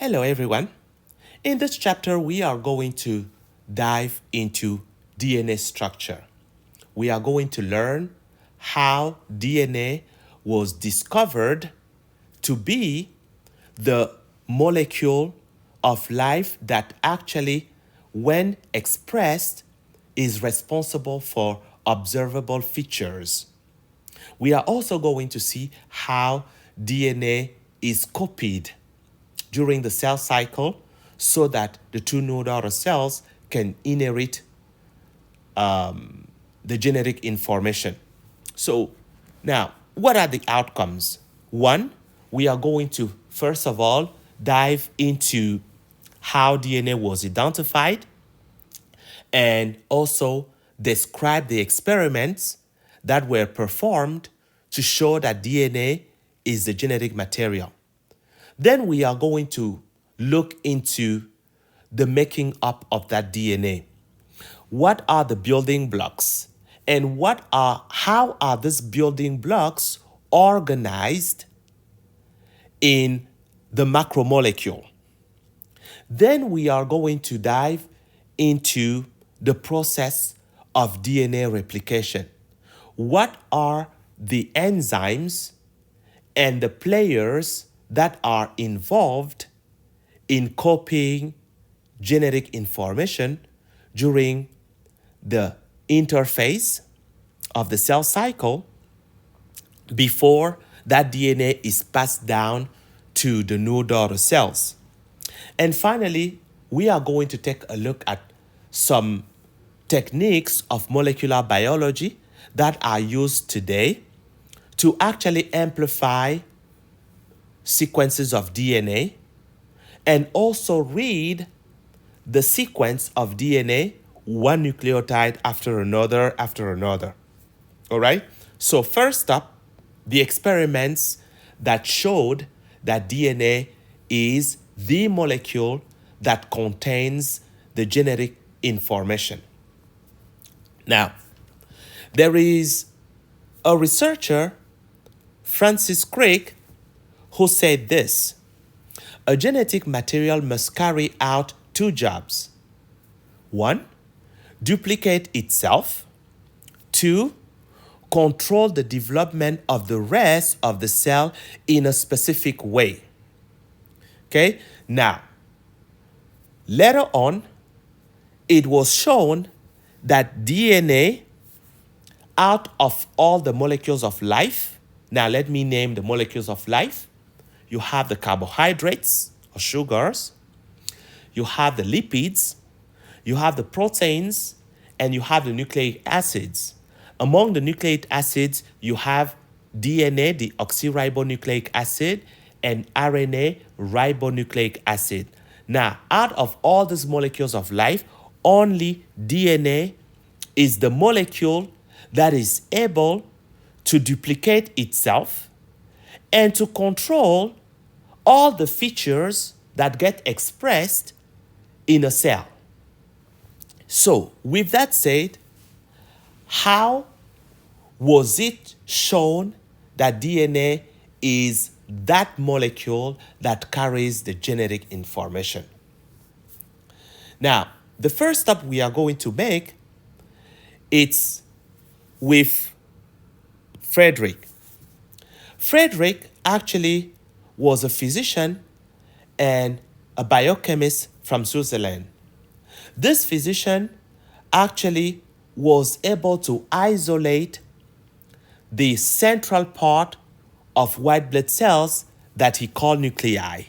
Hello, everyone. In this chapter, we are going to dive into DNA structure. We are going to learn how DNA was discovered to be the molecule of life that actually, when expressed, is responsible for observable features. We are also going to see how DNA is copied during the cell cycle so that the two new daughter cells can inherit the genetic information. So now, what are the outcomes? One, we are going to, first of all, dive into how DNA was identified and also describe the experiments that were performed to show that DNA is the genetic material. Then we are going to look into the making up of that DNA. What are the building blocks? And how are these building blocks organized in the macromolecule? Then we are going to dive into the process of DNA replication. What are the enzymes and the players that are involved in copying genetic information during the interphase of the cell cycle before that DNA is passed down to the new daughter cells. And finally, we are going to take a look at some techniques of molecular biology that are used today to actually amplify sequences of DNA and also read the sequence of DNA, one nucleotide after another after another. All right? So first up, the experiments that showed that DNA is the molecule that contains the genetic information. Now, there is a researcher, Francis Crick, who said this: a genetic material must carry out two jobs. One, duplicate itself. Two, control the development of the rest of the cell in a specific way. Okay? Now, later on, it was shown that DNA, out of all the molecules of life, now let me name the molecules of life. You have the carbohydrates or sugars, you have the lipids, you have the proteins, and you have the nucleic acids. Among the nucleic acids, you have DNA, the oxyribonucleic acid, and RNA, ribonucleic acid. Now, out of all these molecules of life, only DNA is the molecule that is able to duplicate itself and to control all the features that get expressed in a cell. So, with that said, how was it shown that DNA is that molecule that carries the genetic information? Now, the first step we are going to make, it's with Frederick. Frederick actually was a physician and a biochemist from Switzerland. This physician actually was able to isolate the central part of white blood cells that he called nuclei,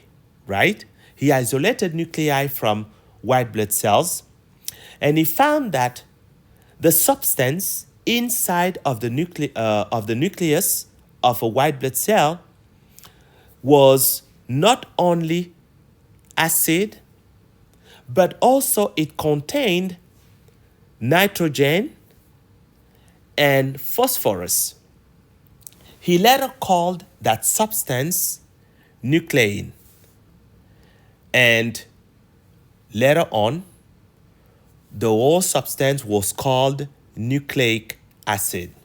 right? He isolated nuclei from white blood cells, and he found that the substance inside of the nucleus of a white blood cell was not only acid, but also it contained nitrogen and phosphorus. He later called that substance nuclein. And later on, the whole substance was called nucleic acid,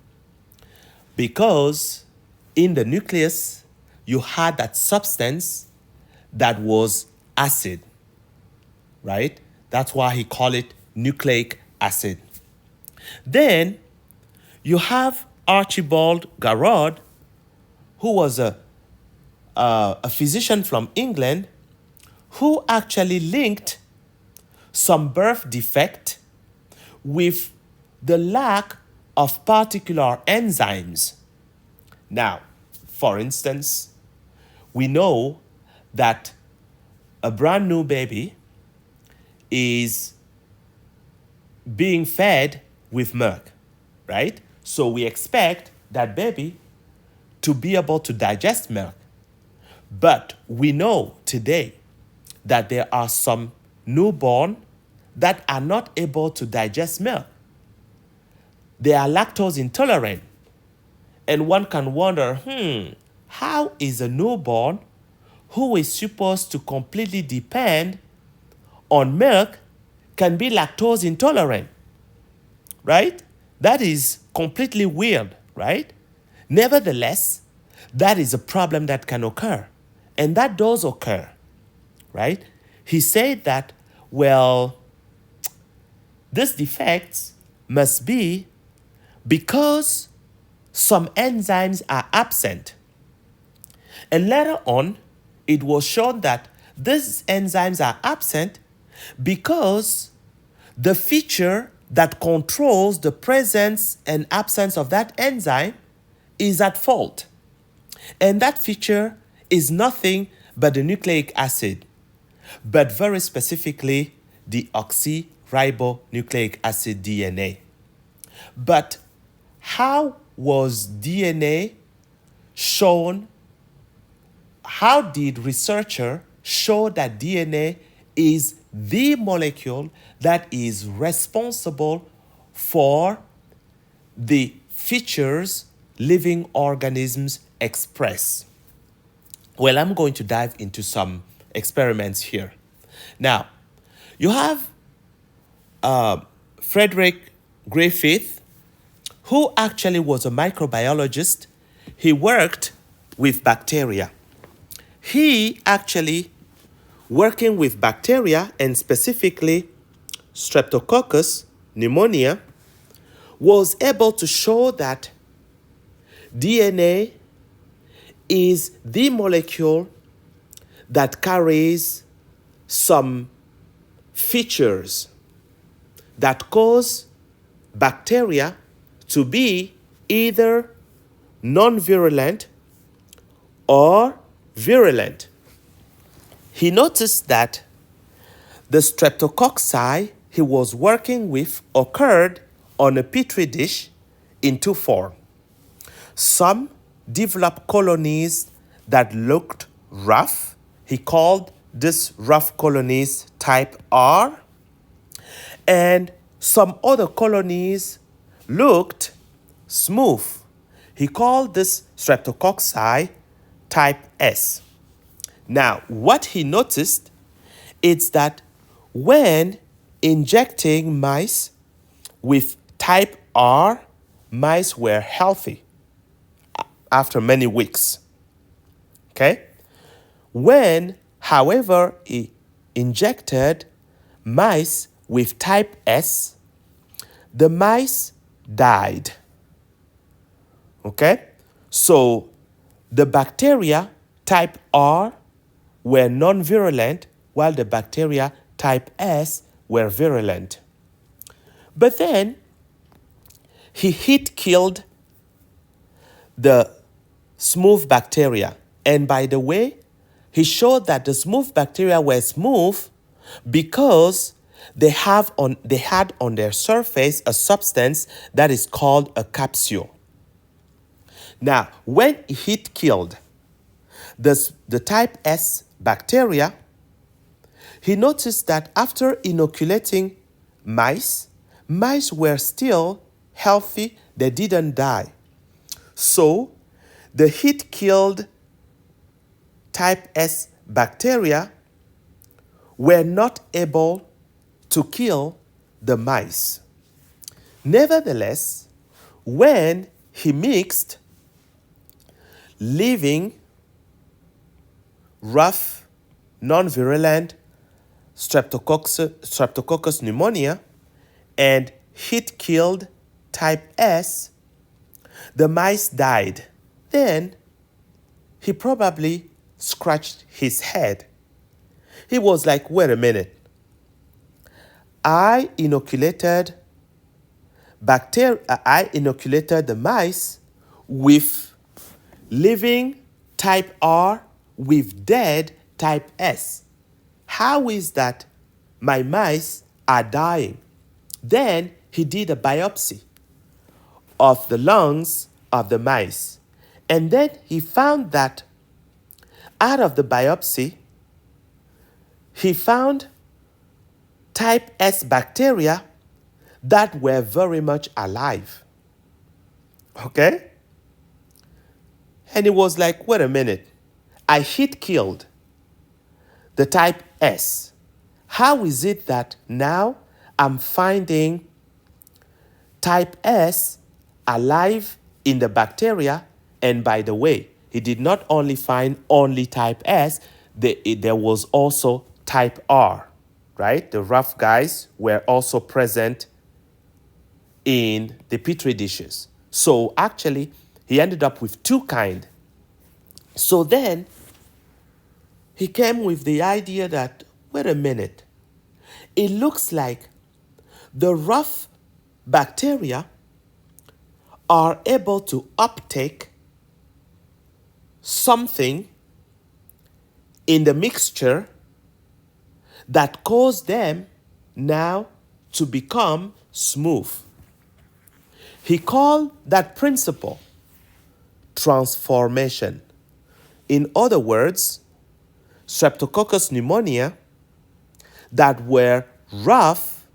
because in the nucleus, you had that substance that was acid, right? That's why he called it nucleic acid. Then you have Archibald Garrod, who was a physician from England, who actually linked some birth defect with the lack of particular enzymes. Now, for instance, we know that a brand new baby is being fed with milk, right? So we expect that baby to be able to digest milk. But we know today that there are some newborn that are not able to digest milk. They are lactose intolerant. And one can wonder, how is a newborn who is supposed to completely depend on milk can be lactose intolerant, right? That is completely weird, right? Nevertheless, that is a problem that can occur. And that does occur, right? He said that, well, these defects must be because some enzymes are absent. And later on, it was shown that these enzymes are absent because the feature that controls the presence and absence of that enzyme is at fault. And that feature is nothing but the nucleic acid, but very specifically the oxyribonucleic acid DNA. But how was DNA shown? How did researchers show that DNA is the molecule that is responsible for the features living organisms express? Well, I'm going to dive into some experiments here. Now, you have Frederick Griffith, who actually was a microbiologist. He worked with bacteria. He actually, working with bacteria and specifically Streptococcus pneumonia, was able to show that DNA is the molecule that carries some features that cause bacteria to be either non-virulent or virulent. He noticed that the streptococci he was working with occurred on a petri dish in two forms. Some developed colonies that looked rough. He called these rough colonies type R. And some other colonies looked smooth. He called this streptococci type S. Now, what he noticed is that when injecting mice with type R, mice were healthy after many weeks. Okay? When, however, he injected mice with type S, the mice died. Okay? So the bacteria type R were non-virulent, while the bacteria type S were virulent. But then he heat killed the smooth bacteria. And by the way, he showed that the smooth bacteria were smooth because they had on their surface a substance that is called a capsule. Now, when he heat killed the type S bacteria, he noticed that after inoculating mice were still healthy, they didn't die. So, the heat-killed type S bacteria were not able to kill the mice. Nevertheless, when he mixed living, rough non-virulent Streptococcus pneumonia and heat-killed type S, the mice died. Then he probably scratched his head. He was like, wait a minute. I inoculated the mice with living type R with dead type S. How is that my mice are dying? Then he did a biopsy of the lungs of the mice. And then he found that out of the biopsy, he found type S bacteria that were very much alive. Okay? And he was like, wait a minute. I heat killed the type S. How is it that now I'm finding type S alive in the bacteria? And by the way, he did not only find only type S, there was also type R, right? The rough guys were also present in the petri dishes. So actually, he ended up with two kinds. So then, he came with the idea that, wait a minute, it looks like the rough bacteria are able to uptake something in the mixture that cause them now to become smooth. He called that principle transformation. In other words, Streptococcus pneumonia that were rough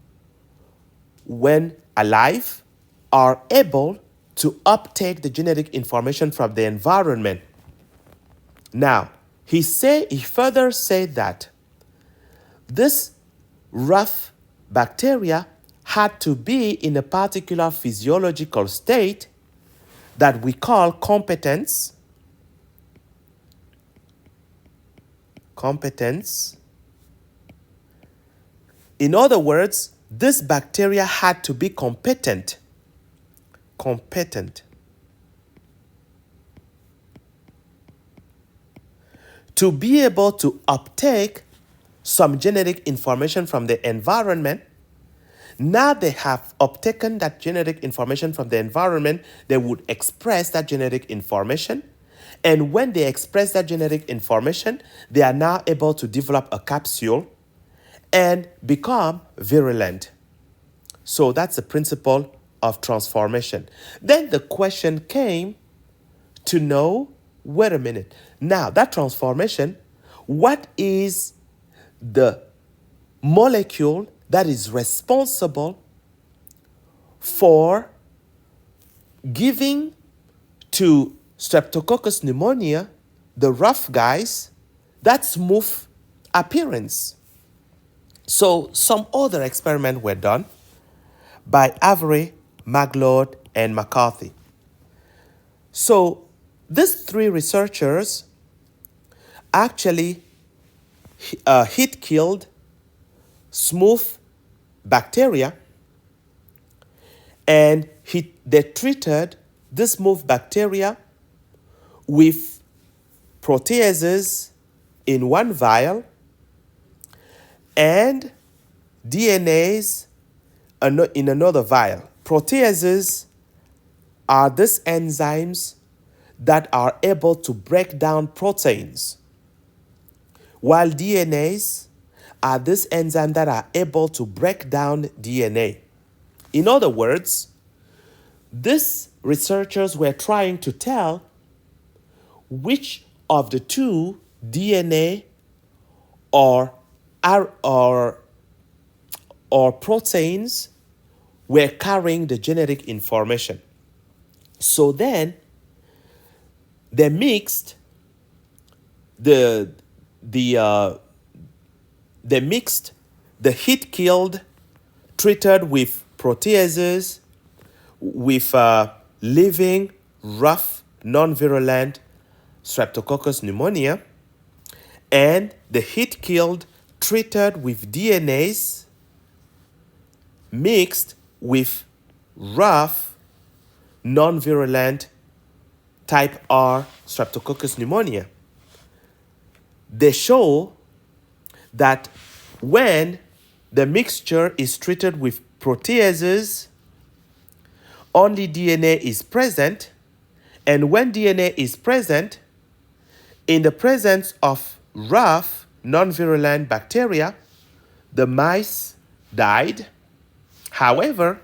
when alive are able to uptake the genetic information from the environment. Now, he further said that this rough bacteria had to be in a particular physiological state that we call competence. In other words, this bacteria had to be competent to be able to uptake some genetic information from the environment. Now they have uptaken that genetic information from the environment, they would express that genetic information. And when they express that genetic information, they are now able to develop a capsule and become virulent. So that's the principle of transformation. Then the question came to know, wait a minute, now that transformation, what is the molecule that is responsible for giving to Streptococcus pneumonia, the rough guys, that smooth appearance? So some other experiments were done by Avery, Maglord, and McCarthy. So these three researchers actually heat-killed smooth bacteria, and they treated this smooth bacteria with proteases in one vial and DNAs in another vial. Proteases are these enzymes that are able to break down proteins, while DNAs are these enzymes that are able to break down DNA. In other words, these researchers were trying to tell which of the two, DNA or proteins, were carrying the genetic information. So then they mixed the heat-killed treated with proteases with living, rough, non-virulent Streptococcus pneumonia, and the heat killed treated with DNAs mixed with rough, non-virulent type R Streptococcus pneumonia. They show that when the mixture is treated with proteases, only DNA is present, and when DNA is present, in the presence of rough, non-virulent bacteria, the mice died. However,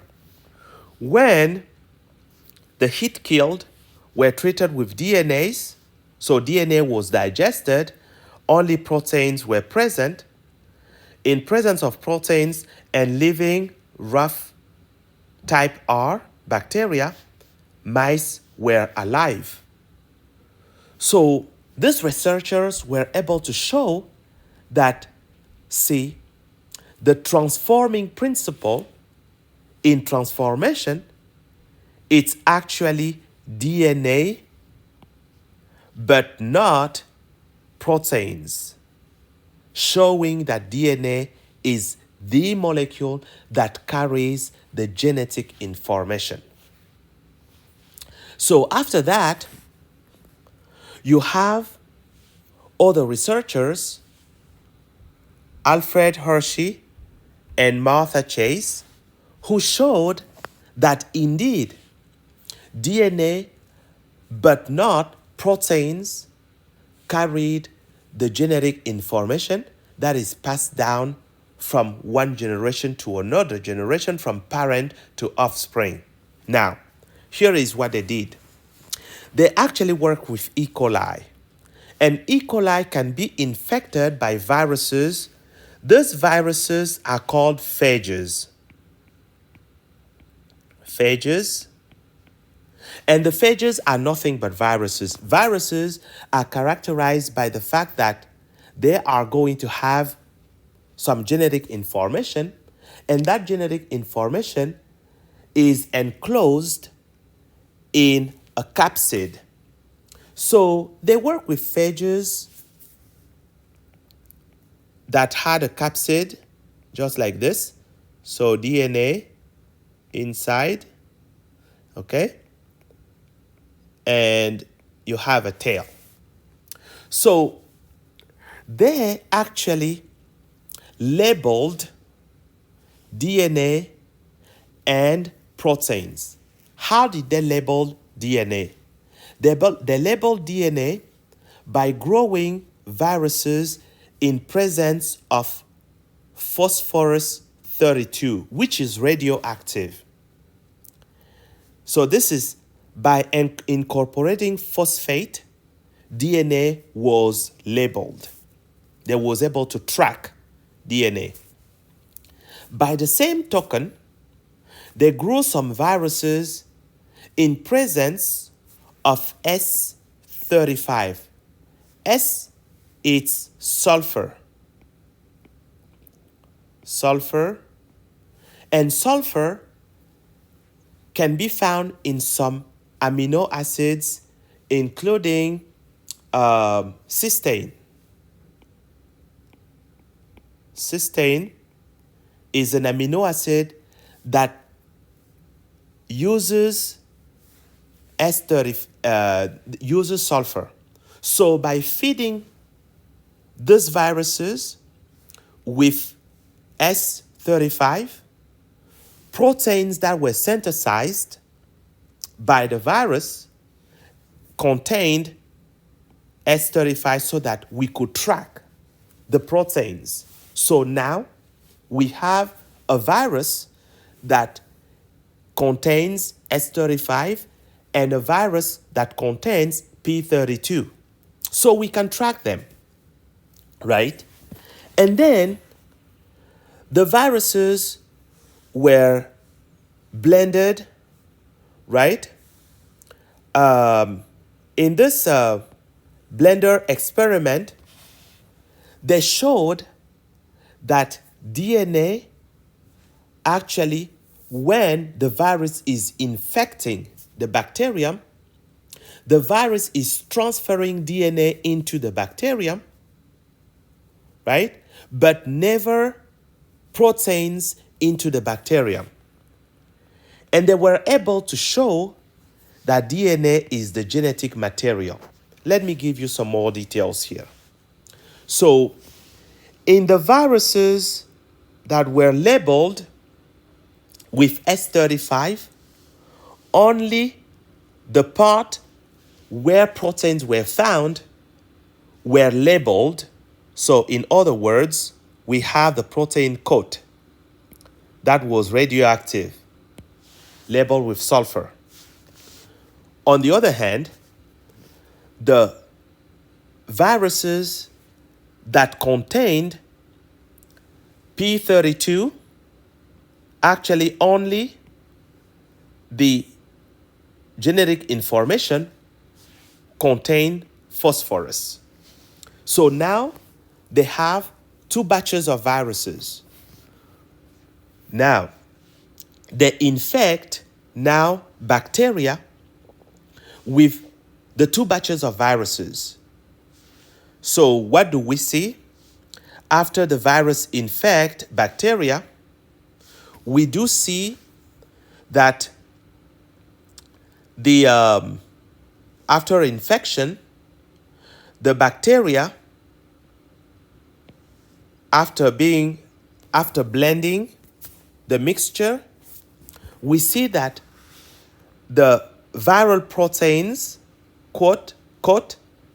when the heat killed were treated with DNAs, so DNA was digested, only proteins were present. In presence of proteins and living rough type R bacteria, mice were alive. So these researchers were able to show that, see, the transforming principle in transformation, it's actually DNA, but not proteins, showing that DNA is the molecule that carries the genetic information. So after that, you have other researchers, Alfred Hershey and Martha Chase, who showed that indeed DNA, but not proteins, carried the genetic information that is passed down from one generation to another generation, from parent to offspring. Now, here is what they did. They actually work with E. coli. And E. coli can be infected by viruses. Those viruses are called phages. Phages. And the phages are nothing but viruses. Viruses are characterized by the fact that they are going to have some genetic information, and that genetic information is enclosed in a capsid. So they work with phages that had a capsid just like this. So DNA inside, okay? And you have a tail. So they actually labeled DNA and proteins. How did they label DNA? They labeled DNA by growing viruses in presence of phosphorus 32, which is radioactive. So this is by incorporating phosphate, DNA was labeled. They was able to track DNA. By the same token, they grew some viruses in presence of S35. S, it's sulfur. Sulfur. And sulfur can be found in some amino acids, including cysteine. Cysteine is an amino acid that uses uses sulfur. So by feeding these viruses with S35, proteins that were synthesized by the virus contained S35 so that we could track the proteins. So now we have a virus that contains S35 and a virus that contains P32. So we can track them, right? And then the viruses were blended, right? In this blender experiment, they showed that DNA actually, when the virus is infecting the bacterium, the virus is transferring DNA into the bacterium, right? But never proteins into the bacterium. And they were able to show that DNA is the genetic material. Let me give you some more details here. So, in the viruses that were labeled with S35, only the part where proteins were found were labeled. So, in other words, we have the protein coat that was radioactive, labeled with sulfur. On the other hand, the viruses that contained P32, actually only the genetic information contained phosphorus. So now they have two batches of viruses. Now, they infect now bacteria with the two batches of viruses. So what do we see? After the virus infect bacteria, we do see that after infection, the bacteria, after blending the mixture, we see that the viral proteins, quote,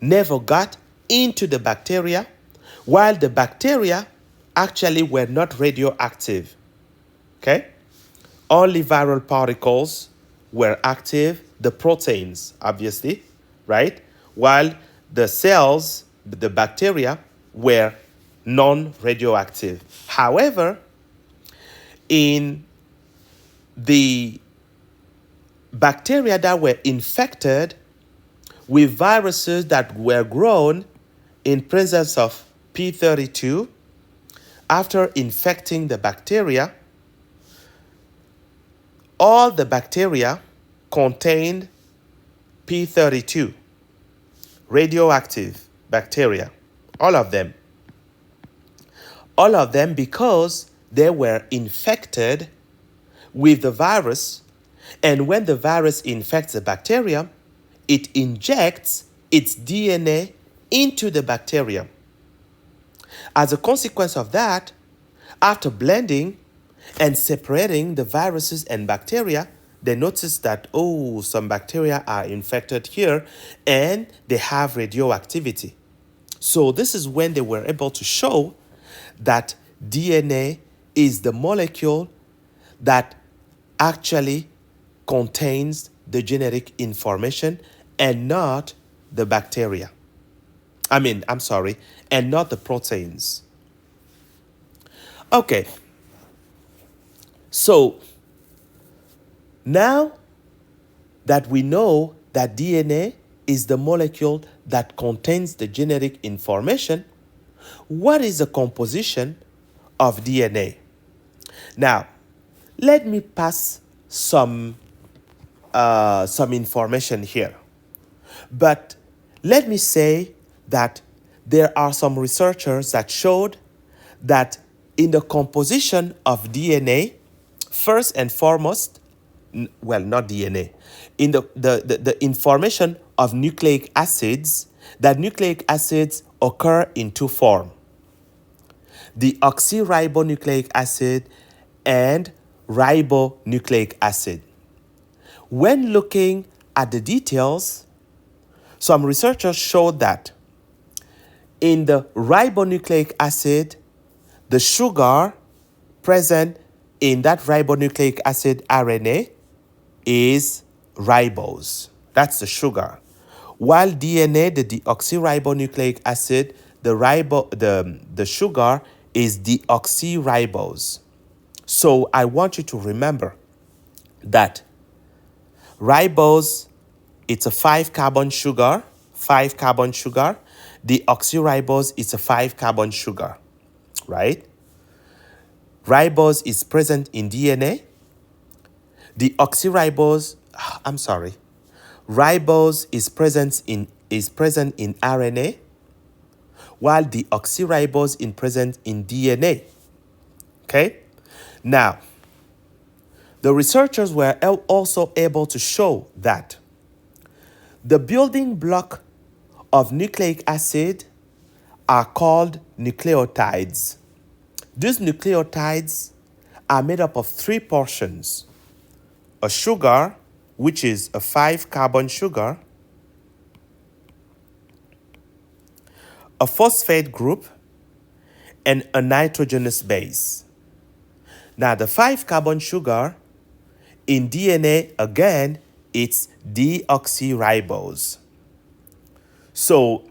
never got into the bacteria, while the bacteria actually were not radioactive. Okay? Only viral particles were active, the proteins, obviously, right? While the cells, the bacteria, were non-radioactive. However, in the bacteria that were infected with viruses that were grown in presence of P32, after infecting the bacteria, all the bacteria contained P32, radioactive bacteria, all of them. All of them because they were infected with the virus, and when the virus infects the bacterium, it injects its DNA into the bacterium. As a consequence of that, after blending and separating the viruses and bacteria, they noticed that, oh, some bacteria are infected here and they have radioactivity. So this is when they were able to show that DNA is the molecule that actually contains the genetic information and not the bacteria. And not the proteins. Okay. So now that we know that DNA is the molecule that contains the genetic information, what is the composition of DNA? Now, let me pass some information here. But let me say that there are some researchers that showed that in the composition of DNA, first and foremost, not DNA, in the information of nucleic acids, that nucleic acids occur in two forms: the oxyribonucleic acid and ribonucleic acid. When looking at the details, some researchers showed that in the ribonucleic acid, the sugar present in that ribonucleic acid RNA is ribose. That's the sugar. While DNA, the deoxyribonucleic acid, the sugar is deoxyribose. So I want you to remember that ribose, it's a 5-carbon sugar. Deoxyribose is a 5-carbon sugar, right? Ribose is present in DNA. Ribose is present in RNA, while deoxyribose is present in DNA. Okay? Now, the researchers were also able to show that the building block of nucleic acid are called nucleotides. These nucleotides are made up of three portions: a sugar, which is a 5-carbon sugar, a phosphate group, and a nitrogenous base. Now, the 5-carbon sugar in DNA, again, it's deoxyribose. So,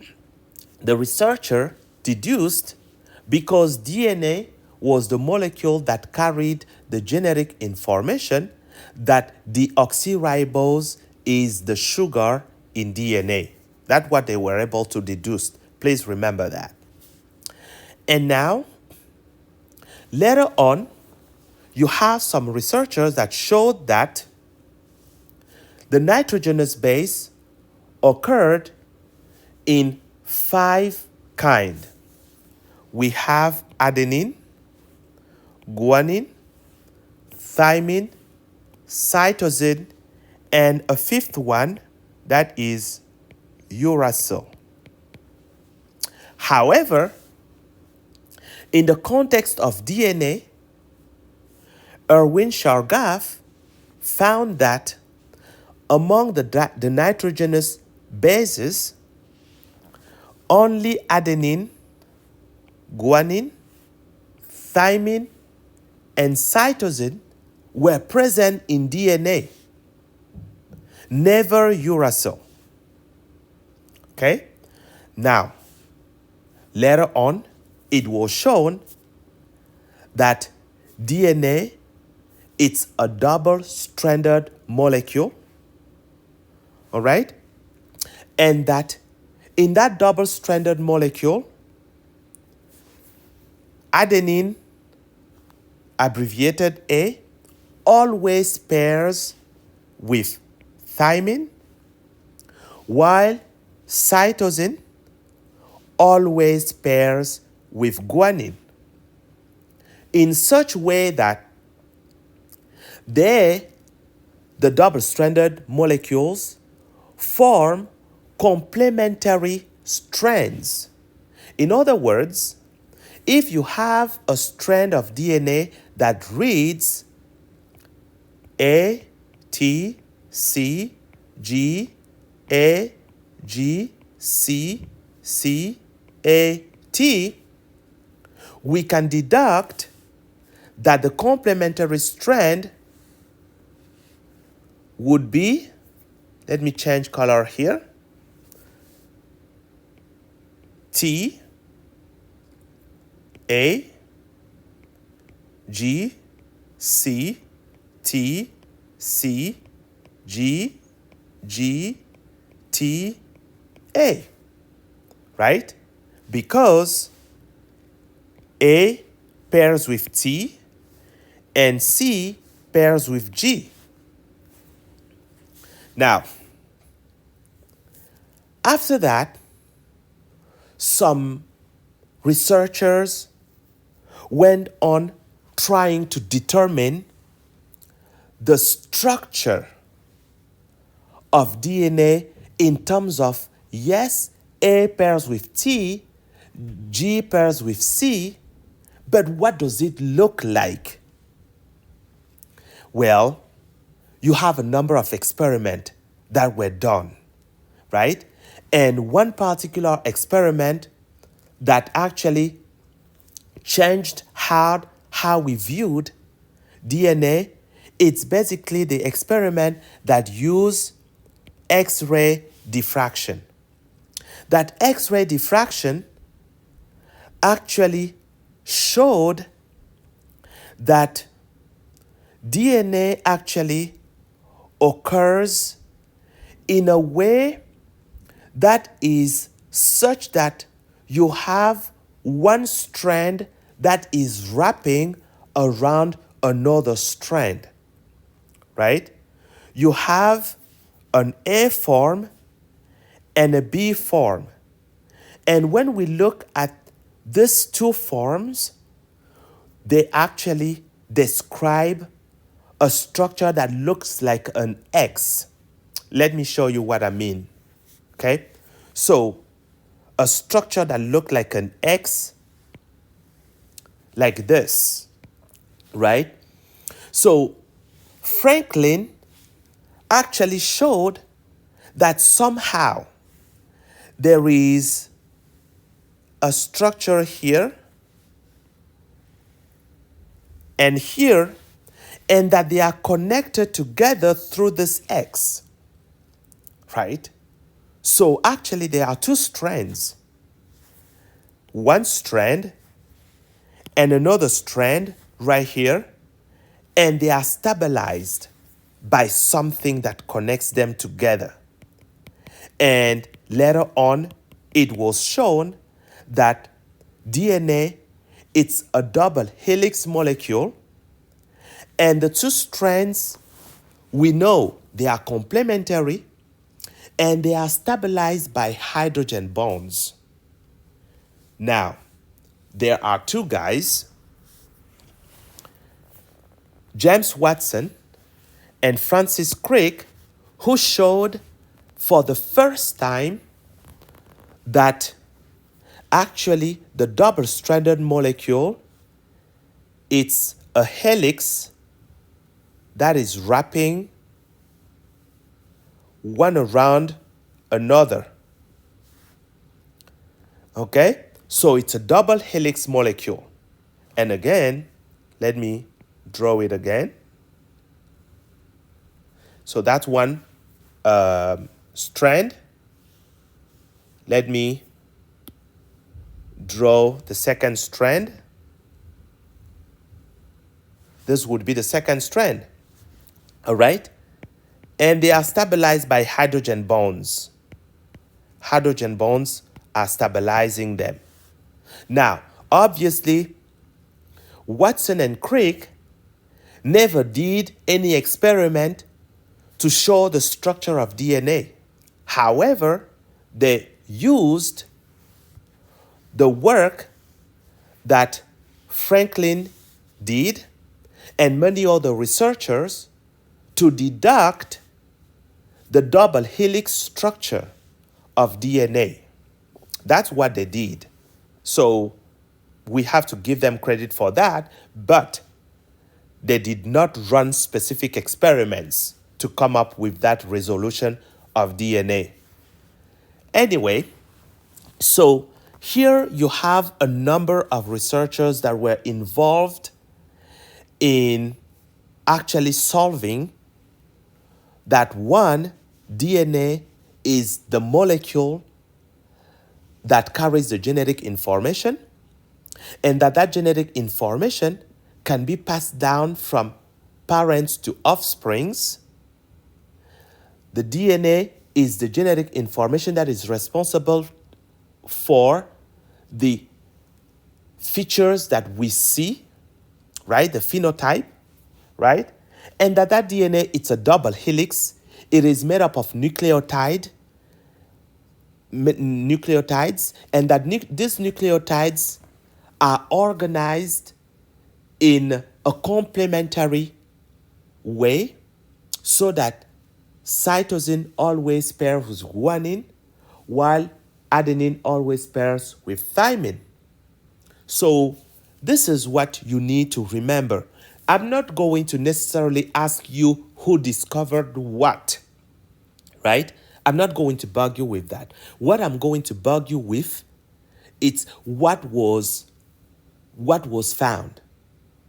the researcher deduced, because DNA was the molecule that carried the genetic information, that deoxyribose is the sugar in DNA. That's what they were able to deduce. Please remember that. And now, later on, you have some researchers that showed that the nitrogenous base occurred in 5 kinds. We have adenine, guanine, thymine, cytosine, and a 5th one, that is uracil. However, in the context of DNA, Erwin Chargaff found that among the nitrogenous bases, only adenine, guanine, thymine, and cytosine were present in DNA, never uracil. Okay? Now, later on, it was shown that DNA, it's a double-stranded molecule, all right? And that in that double-stranded molecule, adenine, abbreviated A, always pairs with thymine, while cytosine always pairs with guanine, in such way that the double-stranded molecules form complementary strands. In other words, if you have a strand of DNA that reads A, T, C, G, A, G, C, C, A, T, we can deduct that the complementary strand would be, let me change color here, T, A, G, C, T, C, G, G, T, A, right? Because A pairs with T and C pairs with G. Now, after that, some researchers went on trying to determine the structure of DNA in terms of, yes, A pairs with T, G pairs with C, but what does it look like? Well, you have a number of experiments that were done, right? And one particular experiment that actually changed how we viewed DNA, it's basically the experiment that used X-ray diffraction. That X-ray diffraction actually showed that DNA actually occurs in a way that is such that you have one strand that is wrapping around another strand, right? You have an A form and a B form. And when we look at these two forms, they actually describe a structure that looks like an X. Let me show you what I mean. Okay? So, a structure that looks like an X, like this, right? So, Franklin actually showed that somehow there is a structure here and here, and that they are connected together through this X, right? So actually there are two strands. One strand and another strand right here, and they are stabilized by something that connects them together. And later on, it was shown that DNA, it's a double helix molecule, and the two strands, we know they are complementary, and they are stabilized by hydrogen bonds. Now, there are two guys, James Watson and Francis Crick, who showed for the first time that actually the double-stranded molecule, it's a helix that is wrapping one around another. Okay? So it's a double helix molecule. And again, let me draw it again. So that's one strand. Let me draw the second strand. This would be the second strand. All right? And they are stabilized by hydrogen bonds. Hydrogen bonds are stabilizing them. Now, obviously, Watson and Crick never did any experiment to show the structure of DNA. However, they used the work that Franklin did and many other researchers to deduct the double helix structure of DNA. That's what they did. So we have to give them credit for that, but they did not run specific experiments to come up with that resolution of DNA. Anyway, so here you have a number of researchers that were involved in actually solving that one, DNA is the molecule that carries the genetic information, and that genetic information can be passed down from parents to offsprings. The DNA is the genetic information that is responsible for the features that we see, right? The phenotype, right? And that DNA, it's a double helix. It is made up of nucleotides, and that these nucleotides are organized in a complementary way so that cytosine always pairs with guanine, while adenine always pairs with thymine. So this is what you need to remember. I'm not going to necessarily ask you who discovered what, right? I'm not going to bug you with that. What I'm going to bug you with, it's what was found,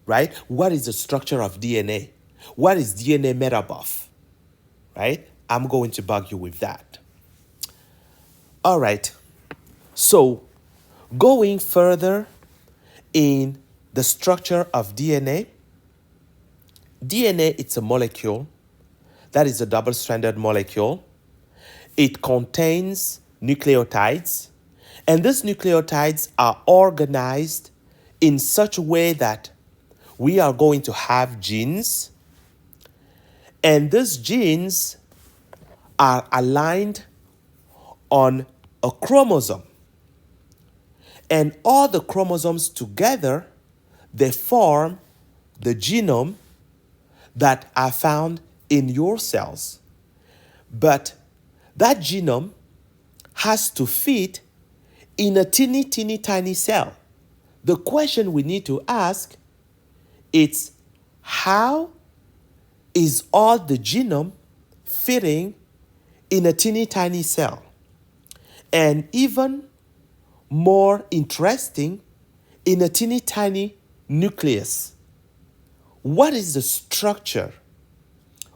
right? What is the structure of DNA? What is DNA made up of, right? I'm going to bug you with that. All right. So going further in the structure of DNA, it's a molecule that is a double-stranded molecule. It contains nucleotides, and these nucleotides are organized in such a way that we are going to have genes, and these genes are aligned on a chromosome. And all the chromosomes together, they form the genome that are found in your cells. But that genome has to fit in a teeny, teeny, tiny cell. The question we need to ask is, how is all the genome fitting in a teeny, tiny cell? And even more interesting, in a teeny, tiny nucleus. What is the structure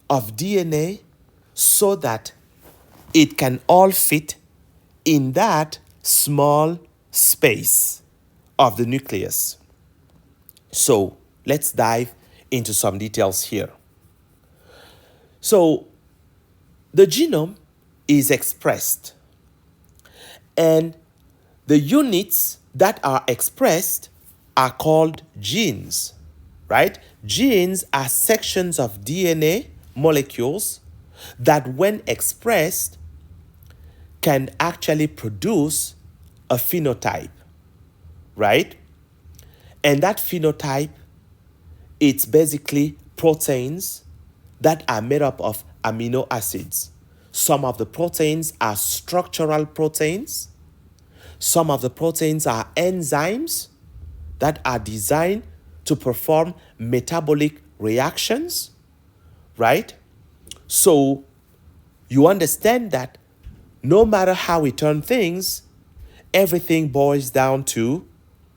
of DNA so that it can all fit in that small space of the nucleus? So let's dive into some details here. So the genome is expressed, and the units that are expressed are called genes, right? Genes are sections of DNA molecules that, when expressed, can actually produce a phenotype, right? And that phenotype, it's basically proteins that are made up of amino acids. Some of the proteins are structural proteins. Some of the proteins are enzymes that are designed to perform metabolic reactions, right? So you understand that no matter how we turn things, everything boils down to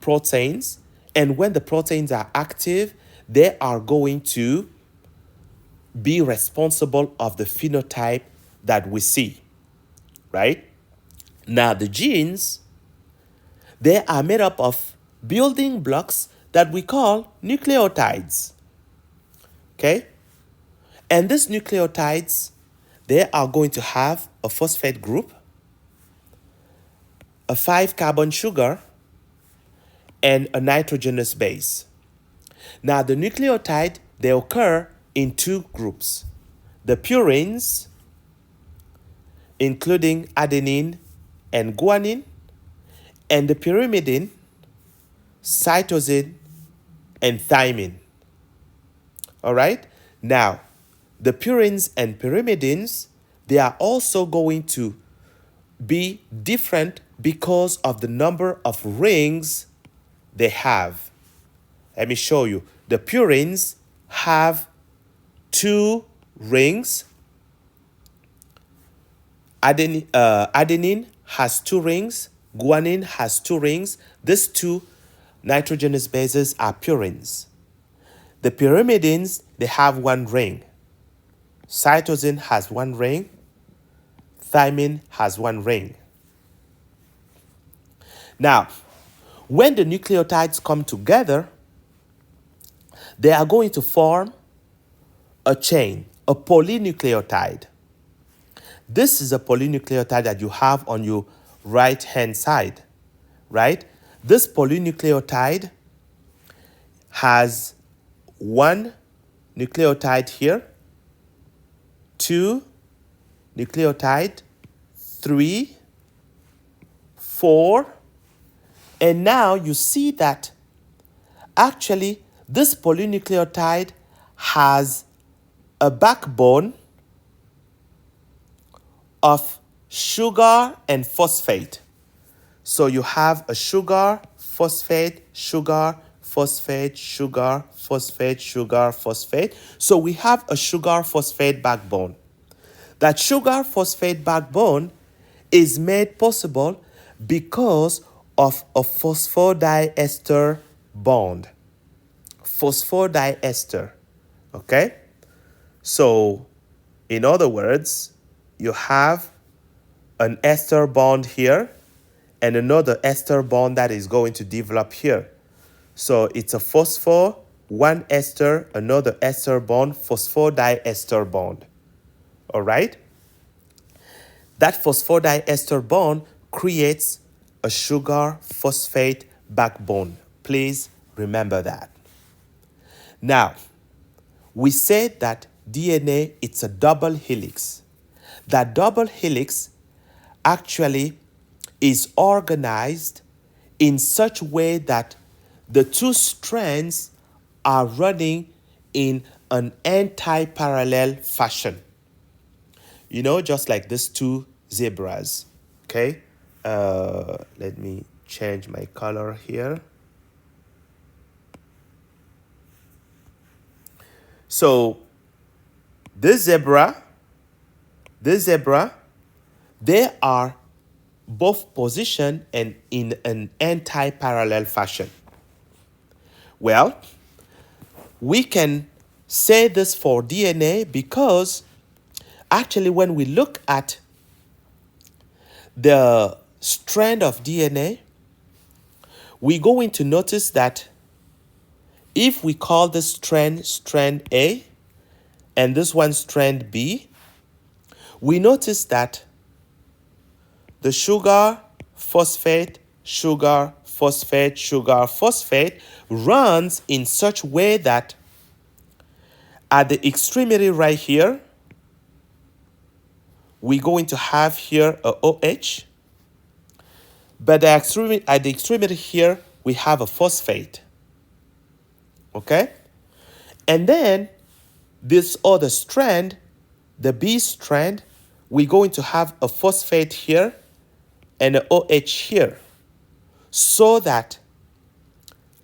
proteins. And when the proteins are active, they are going to be responsible of the phenotype that we see, right? Now, the genes, they are made up of building blocks that we call nucleotides, okay? And these nucleotides, they are going to have a phosphate group, a 5-carbon sugar, and a nitrogenous base. Now, the nucleotide, they occur in two groups: the purines, including adenine and guanine, and the pyrimidine, cytosine, and thymine. All right? Now, the purines and pyrimidines, they are also going to be different because of the number of rings they have. Let me show you. The purines have 2 rings. Adenine has 2 rings. Guanine has 2 rings. These 2 nitrogenous bases are purines. The pyrimidines, they have 1 ring. Cytosine has 1 ring. Thymine has 1 ring. Now, when the nucleotides come together, they are going to form a chain, a polynucleotide. This is a polynucleotide that you have on your right-hand side, right? This polynucleotide has 1 nucleotide here, 2 nucleotide, 3, 4, and now you see that actually this polynucleotide has a backbone of sugar and phosphate. So you have a sugar, phosphate, sugar, phosphate, sugar, phosphate, sugar, phosphate. So we have a sugar-phosphate backbone. That sugar-phosphate backbone is made possible because of a phosphodiester bond. Phosphodiester, okay? So, in other words, you have an ester bond here and another ester bond that is going to develop here. So it's a phosphor, 1 ester, another ester bond, phosphodiester bond. All right? That phosphodiester bond creates a sugar-phosphate backbone. Please remember that. Now, we said that DNA, it's a double helix. That double helix actually is organized in such way that the two strands are running in an anti-parallel fashion. You know, just like these two zebras. Okay? Let me change my color here. So this zebra, they are both positioned and in an anti-parallel fashion. Well, we can say this for DNA because actually when we look at the strand of DNA, we're going to notice that if we call this strand A and this one strand B, we notice that the sugar, phosphate, sugar, phosphate, sugar, phosphate runs in such way that at the extremity right here, we're going to have here a OH, but at the extremity here, we have a phosphate. Okay? And then this other strand, the B strand, we're going to have a phosphate here and an OH here, so that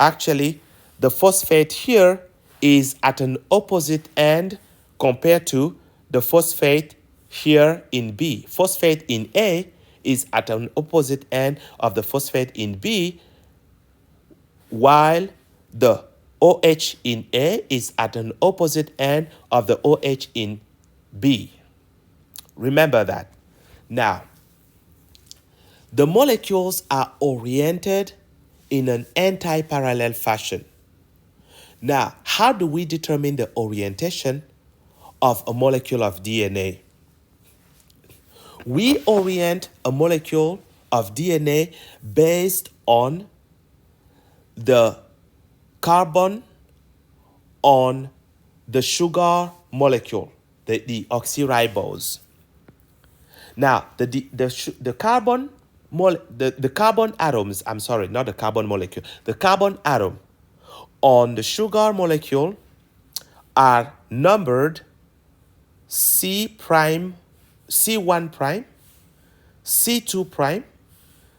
actually the phosphate here is at an opposite end compared to the phosphate here in B. Phosphate in A is at an opposite end of the phosphate in B, while the OH in A is at an opposite end of the OH in B. Remember that. Now, the molecules are oriented in an anti-parallel fashion. Now, how do we determine the orientation of a molecule of DNA? We orient a molecule of DNA based on the carbon on the sugar molecule, the deoxyribose. Now, the carbon atoms, I'm sorry, not the carbon molecule, the carbon atom on the sugar molecule are numbered C prime, C1 prime, C2 prime,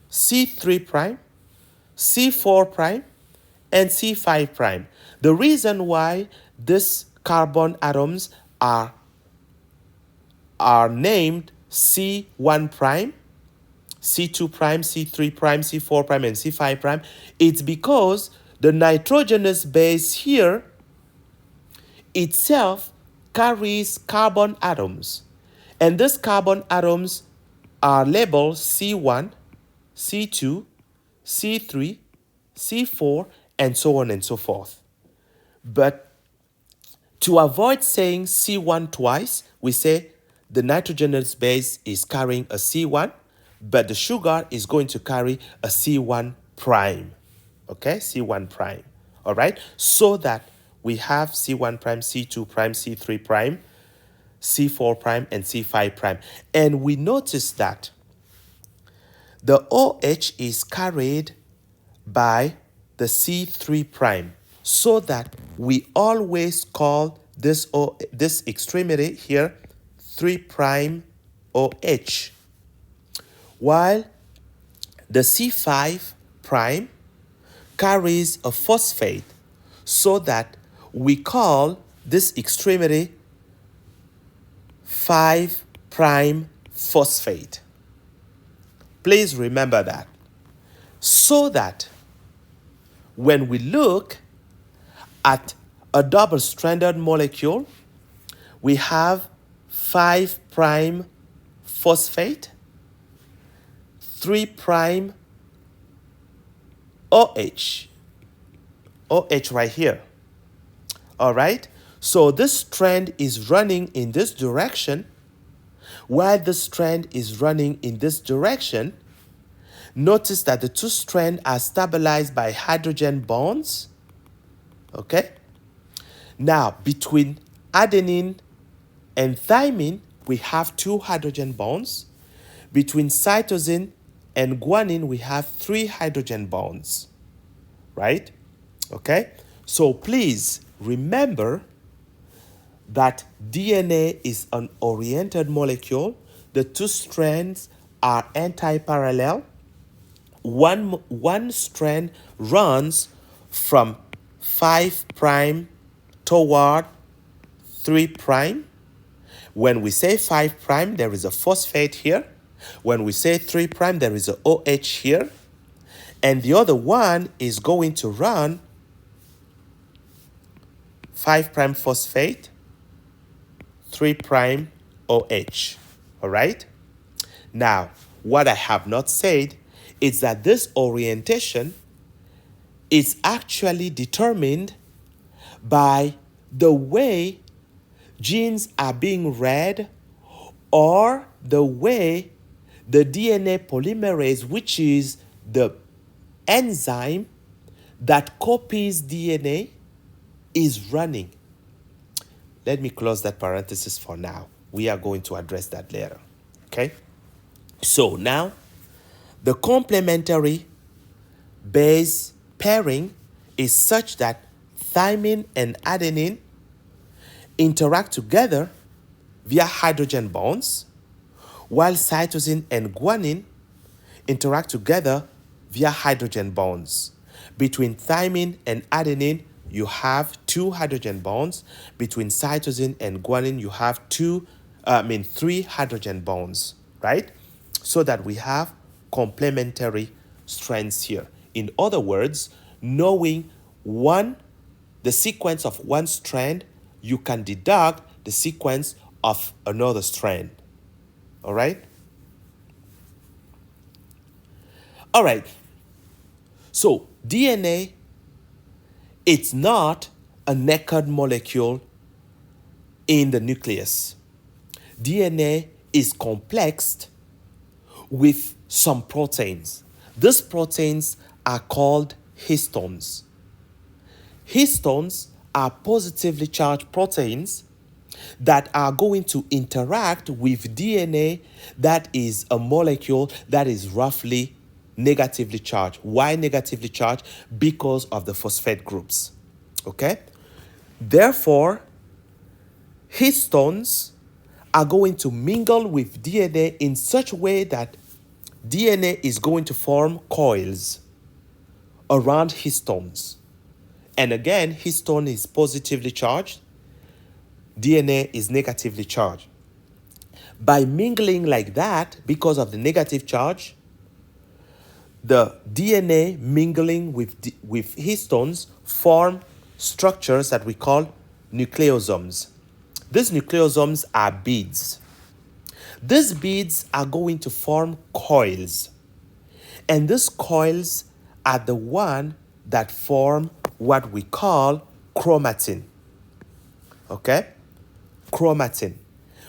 C3 prime, C4 prime, and C5 prime. The reason why these carbon atoms are named C1 prime, C2 prime, C3 prime, C4 prime, and C5 prime, it's because the nitrogenous base here itself carries carbon atoms. And these carbon atoms are labeled C1, C2, C3, C4, and so on and so forth. But to avoid saying C1 twice, we say the nitrogenous base is carrying a C1, but the sugar is going to carry a C1 prime. Okay, C1 prime. All right, so that we have C1 prime, C2 prime, C3 prime, C4 prime, and C5 prime. And we notice that the OH is carried by the C3 prime, so that we always call this extremity here 3 prime OH, while the C5 prime carries a phosphate, so that we call this extremity 5 prime phosphate. Please remember that. So that when we look at a double-stranded molecule, we have 5 prime phosphate, 3 prime OH right here. All right? So this strand is running in this direction, while this strand is running in this direction. Notice that the two strands are stabilized by hydrogen bonds. Okay? Now, between adenine and thymine, we have 2 hydrogen bonds. Between cytosine and guanine, we have 3 hydrogen bonds, right? Okay? So please remember that DNA is an oriented molecule. The 2 strands are anti-parallel. One strand runs from 5 prime toward 3 prime. When we say 5 prime, there is a phosphate here. When we say 3 prime, there is a OH here. And the other one is going to run 5 prime phosphate, 3 prime OH. All right? Now, what I have not said is that this orientation is actually determined by the way genes are being read or the way the DNA polymerase, which is the enzyme that copies DNA, is running. Let me close that parenthesis for now. We are going to address that later. Okay? So now, the complementary base pairing is such that thymine and adenine interact together via hydrogen bonds, while cytosine and guanine interact together via hydrogen bonds. Between thymine and adenine, you have 2 hydrogen bonds. Between cytosine and guanine, you have 3 hydrogen bonds, right? So that we have complementary strands here. In other words, knowing the sequence of one strand, you can deduct the sequence of another strand. All right? All right. So DNA, it's not a naked molecule in the nucleus. DNA is complexed with some proteins. These proteins are called histones. Histones are positively charged proteins that are going to interact with DNA that is a molecule that is roughly negatively charged. Why negatively charged? Because of the phosphate groups. Okay? Therefore, histones are going to mingle with DNA in such a way that DNA is going to form coils around histones. And again, histone is positively charged, DNA is negatively charged. By mingling like that, because of the negative charge, the DNA mingling with histones form structures that we call nucleosomes. These nucleosomes are beads. These beads are going to form coils. And these coils are the one that form what we call chromatin. Okay? Chromatin.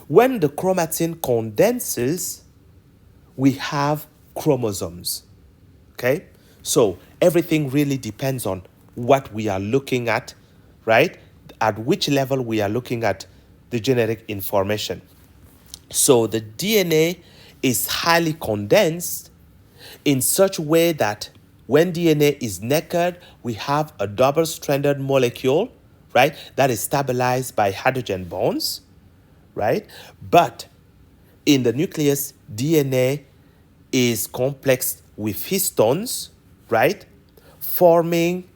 When the chromatin condenses, we have chromosomes. Okay? So everything really depends on what we are looking at, right? At which level we are looking at the genetic information. So the DNA is highly condensed in such a way that when DNA is naked, we have a double-stranded molecule, right? That is stabilized by hydrogen bonds, right? But in the nucleus, DNA is complexed with histones, right? Forming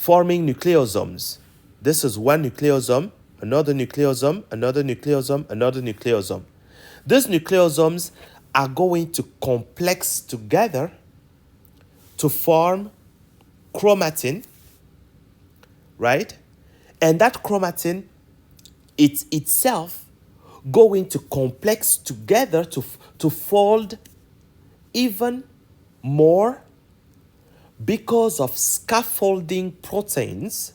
nucleosomes. This is one nucleosome, another nucleosome, another nucleosome, another nucleosome. These nucleosomes are going to complex together to form chromatin, right? And that chromatin, it's itself going to complex together to fold even more because of scaffolding proteins.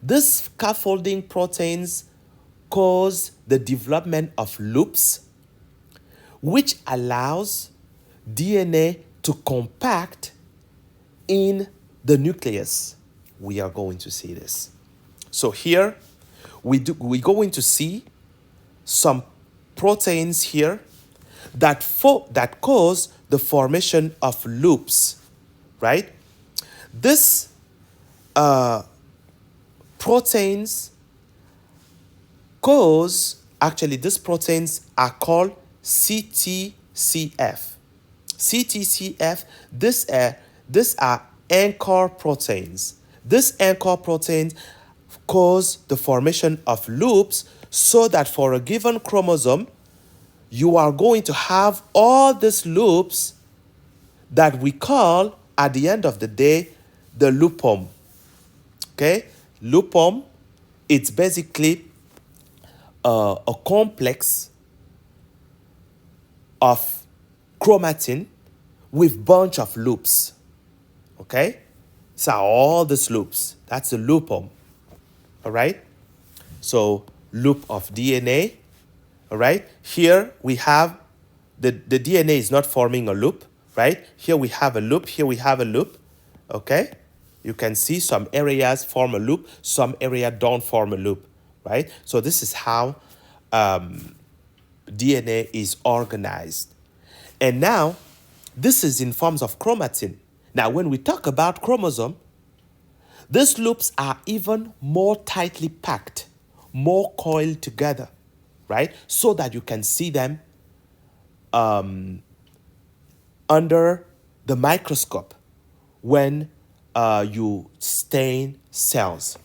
These scaffolding proteins cause the development of loops, which allows DNA to compact in the nucleus. We are going to see this. So here, we're going to see some proteins here that cause the formation of loops, right? This proteins these proteins are called CTCF. CTCF, these are anchor proteins. These anchor proteins cause the formation of loops so that for a given chromosome, you are going to have all these loops that we call, at the end of the day, the loopome. Okay? Loopome, it's basically a complex of chromatin with bunch of loops. Okay? So all these loops, that's the loopome. All right? So loop of DNA. All right? Here we have the DNA is not forming a loop, right? Here we have a loop, here we have a loop. Okay? You can see some areas form a loop, some area don't form a loop, right? So this is how DNA is organized. And now, this is in forms of chromatin. Now, when we talk about chromosome, these loops are even more tightly packed, more coiled together, right? So that you can see them under the microscope when you stain cells.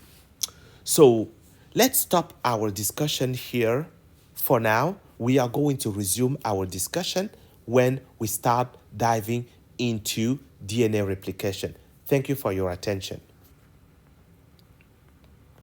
So let's stop our discussion here for now. We are going to resume our discussion when we start diving into DNA replication. Thank you for your attention.